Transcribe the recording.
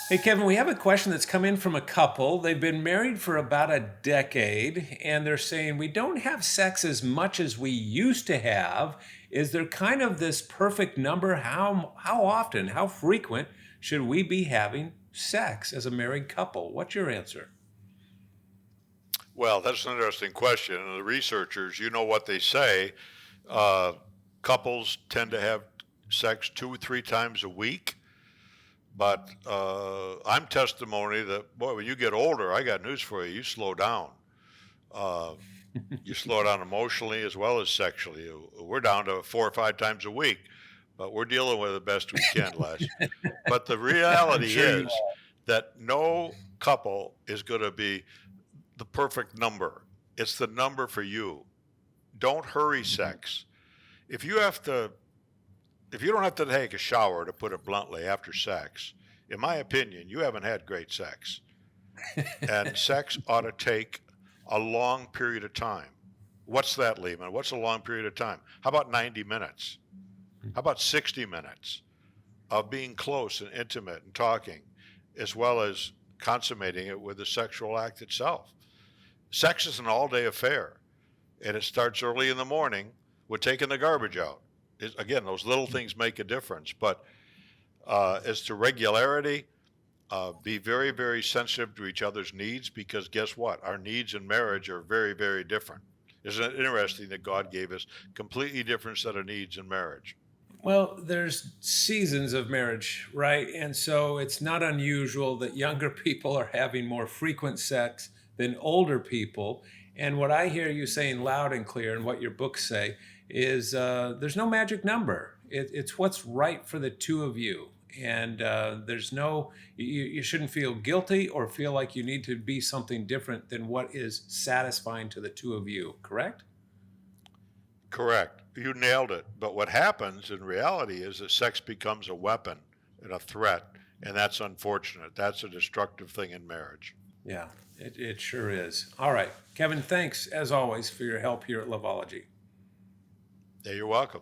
Hey, Kevin, we have a question that's come in from a couple. They've been married for about a decade, and they're saying, we don't have sex as much as we used to have. Is there kind of this perfect number? How often, how frequent should we be having sex as a married couple? What's your answer? Well, that's an interesting question. And the researchers, you know what they say, uh, couples tend to have sex 2 or 3 times a week. But I'm testimony that, boy, when you get older, I got news for you. You slow down. Uh, you slow down emotionally as well as sexually. We're down to 4 or 5 times a week, but we're dealing with it the best we can, Les. But the I'm reality sure you is that no couple is going to be the perfect number. It's the number for you. Don't hurry are. sex. If you have to, if you don't have to take a shower, to put it bluntly, after sex, in my opinion, you haven't had great sex. And sex ought to take a long period of time. What's that, Leman? What's a long period of time? How about 90 minutes? How about 60 minutes of being close and intimate and talking, as well as consummating it with the sexual act itself? Sex is an all day affair, and it starts early in the morning with taking the garbage out. Again, those little things make a difference. But as to regularity, be very, very sensitive to each other's needs, because guess what? Our needs in marriage are very, very different. Isn't it interesting that God gave us completely different set of needs in marriage? Well, there's seasons of marriage, right? And so it's not unusual that younger people are having more frequent sex than older people. And what I hear you saying loud and clear, and what your books say, is there's no magic number. It's what's right for the two of you. And there's no, you shouldn't feel guilty or feel like you need to be something different than what is satisfying to the two of you, correct? Correct. You nailed it. But what happens in reality is that sex becomes a weapon and a threat, and that's unfortunate. That's a destructive thing in marriage. Yeah, it sure is. All right. Kevin, thanks as always for your help here at Loveology. Yeah, you're welcome.